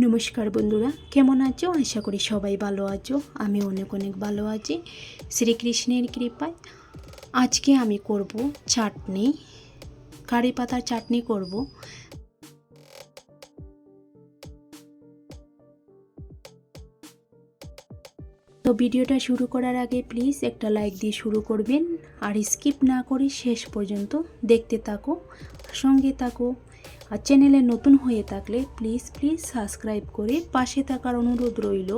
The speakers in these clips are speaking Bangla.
নমস্কার বন্ধুরা, কেমন আছো? আশা করি সবাই ভালো আছো। আমি অনেক ভালো আছি শ্রীকৃষ্ণের কৃপায়। আজকে আমি করব চাটনি, কারি পাতার চাটনি করব। তো ভিডিওটা শুরু করার আগে প্লিজ একটা লাইক দিয়ে শুরু করবেন, আর স্কিপ না করে শেষ পর্যন্ত দেখতে থাকো, সঙ্গে থাকো। আর চ্যানেলে নতুন হয়ে থাকলে প্লিজ সাবস্ক্রাইব করে পাশে থাকার অনুরোধ রইল।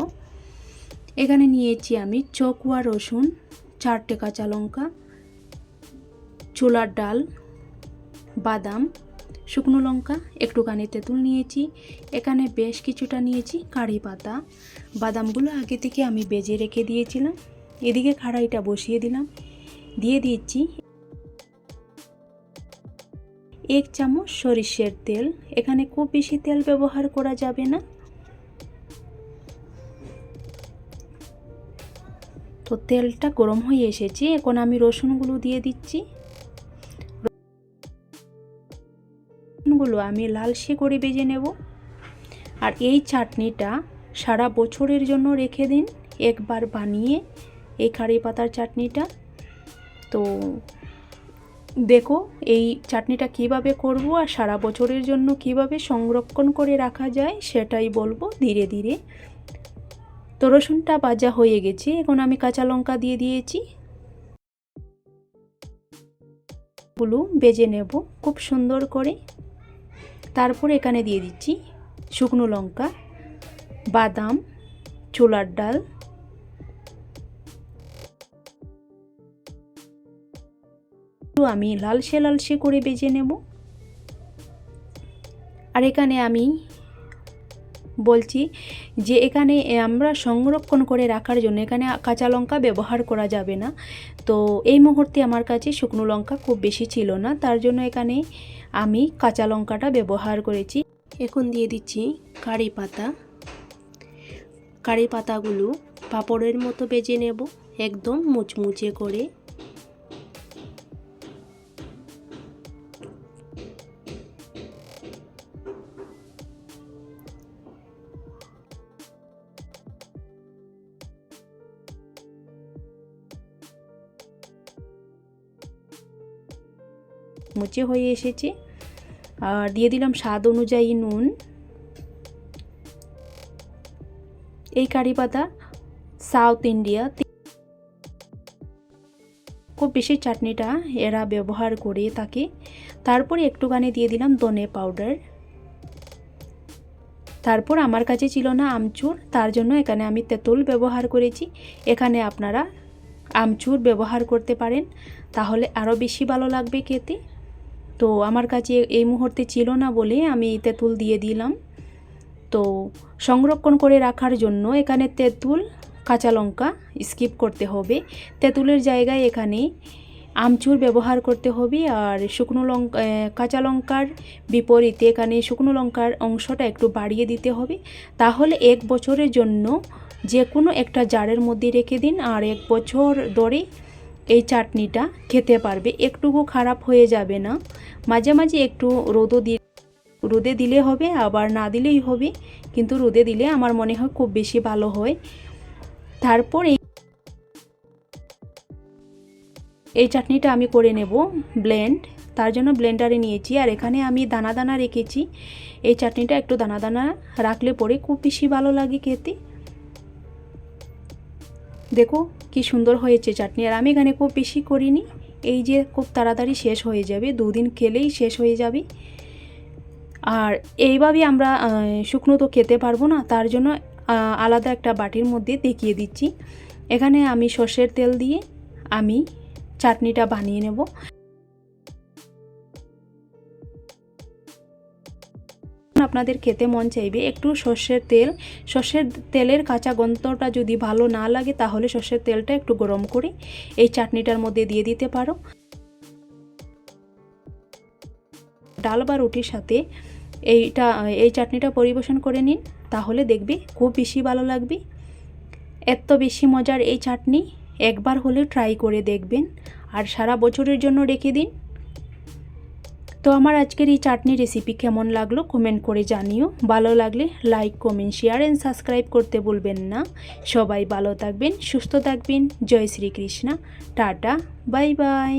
এখানে নিয়েছি আমি চকুয়া রসুন, 4টে কাঁচা লঙ্কা, ছোলার ডাল, বাদাম, শুকনো লঙ্কা, একটুখানি তেঁতুল নিয়েছি। এখানে বেশ কিছুটা নিয়েছি কারি পাতা। বাদামগুলো আগে থেকে আমি বেজে রেখে দিয়েছিলাম। এদিকে কড়াইটা বসিয়ে দিলাম, দিয়ে দিচ্ছি 1 চামচ সরিষার তেল। এখানে খুব বেশি তেল ব্যবহার করা যাবে না। তো তেলটা গরম হয়ে এসেছে, এখন আমি রসুনগুলো দিয়ে দিচ্ছি। রসুনগুলো আমি লালচে করে ভেজে নেব। আর এই চাটনিটা সারা বছরের জন্য রেখে দিন, একবার বানিয়ে এই কারি পাতার চাটনিটা। তো দেখো এই চাটনিটা কিভাবে করব আর সারা বছরের জন্য কিভাবে সংরক্ষণ করে রাখা যায় সেটাই বলবো ধীরে ধীরে। তো রসুনটা ভাজা হয়ে গেছে, এখন আমি কাঁচা লঙ্কা দিয়ে দিয়েছি। গুলো ভেজে নেব খুব সুন্দর করে। তারপর এখানে দিয়ে দিচ্ছি শুকনো লঙ্কা, বাদাম, ছোলার ডাল, আমি লালচে করে ভেজে নেব। আর এখানে আমি বলছি যে এখানে আমরা সংরক্ষণ করে রাখার জন্য এখানে কাঁচা লঙ্কা ব্যবহার করা যাবে না। তো এই মুহূর্তে আমার কাছে শুকনো লঙ্কা খুব বেশি ছিল না, তার জন্য এখানে আমি কাঁচা লঙ্কাটা ব্যবহার করেছি। এখন দিয়ে দিচ্ছি কারি পাতা। কারি পাতাগুলো পাঁপড়ের মতো ভেজে নেব, একদম মুচমুচে করে। মুচে হয়ে এসেছে। আর দিয়ে দিলাম স্বাদ অনুযায়ী নুন। এই কারি পাতা সাউথ ইন্ডিয়া খুব বেশি চাটনিটা এরা ব্যবহার করে থাকে। তারপরে একটুখানি দিয়ে দিলাম ধনে পাউডার। তারপর আমার কাছে ছিল না আমচুর, তার জন্য এখানে আমি তেঁতুল ব্যবহার করেছি। এখানে আপনারা আমচুর ব্যবহার করতে পারেন, তাহলে আরও বেশি ভালো লাগবে খেতে। তো আমার কাছে এই মুহূর্তে ছিল না বলে আমি তেঁতুল দিয়ে দিলাম। তো সংরক্ষণ করে রাখার জন্য এখানে তেঁতুল, কাঁচা লঙ্কা স্কিপ করতে হবে। তেঁতুলের জায়গায় এখানে আমচুর ব্যবহার করতে হবে। আর শুকনো লঙ্কা, কাঁচা লঙ্কার বিপরীতে এখানে শুকনো লঙ্কার অংশটা একটু বাড়িয়ে দিতে হবে। তাহলে 1 বছরের জন্য যে কোনো একটা জারের মধ্যে রেখে দিন, আর 1 বছর ধরে এই চাটনিটা খেতে পারবে, একটুকু খারাপ হয়ে যাবে না। মাঝে মাঝে একটু রোদে দিলে হবে, আবার না দিলেই হবে, কিন্তু রোদে দিলে আমার মনে হয় খুব বেশি ভালো হয়। তারপর এই চাটনিটা আমি করে নেব ব্লেন্ড, তার জন্য ব্লেন্ডারে নিয়েছি। আর এখানে আমি দানা দানা রেখেছি। এই চাটনিটা একটু দানা দানা রাখলে পরে খুব বেশি ভালো লাগে খেতে। দেখো কি সুন্দর হয়েছে চাটনি। আর আমি এখানে খুব বেশি করিনি, এই যে খুব তাড়াতাড়ি শেষ হয়ে যাবে, 2 দিন খেলেই শেষ হয়ে যাবে। আর এইভাবে আমরা শুকনো তো খেতে পারবো না, তার জন্য আলাদা একটা বাটির মধ্যে দেখিয়ে দিচ্ছি। এখানে আমি সর্ষের তেল দিয়ে আমি চাটনিটা বানিয়ে নেব। আপনাদের খেতে মন চাইবে একটু সর্ষের তেলের কাঁচা গন্ধটা যদি ভালো না লাগে, তাহলে সর্ষের তেলটা একটু গরম করে এই চাটনিটার মধ্যে দিয়ে দিতে পারো। ডাল বা রুটির সাথে এই চাটনিটা পরিবেশন করে নিন, তাহলে দেখবে খুব বেশি ভালো লাগবে। এত বেশি মজার এই চাটনি একবার হলে ট্রাই করে দেখবেন, আর সারা বছরের জন্য রেখে দিন। তো আমার আজকের এই চাটনি রেসিপি কেমন লাগলো কমেন্ট করে জানিও। ভালো লাগলে like, comment, share and subscribe করতে ভুলবেন না। সবাই ভালো থাকবেন, সুস্থ থাকবেন। জয় শ্রীকৃষ্ণ। Tata, bye by.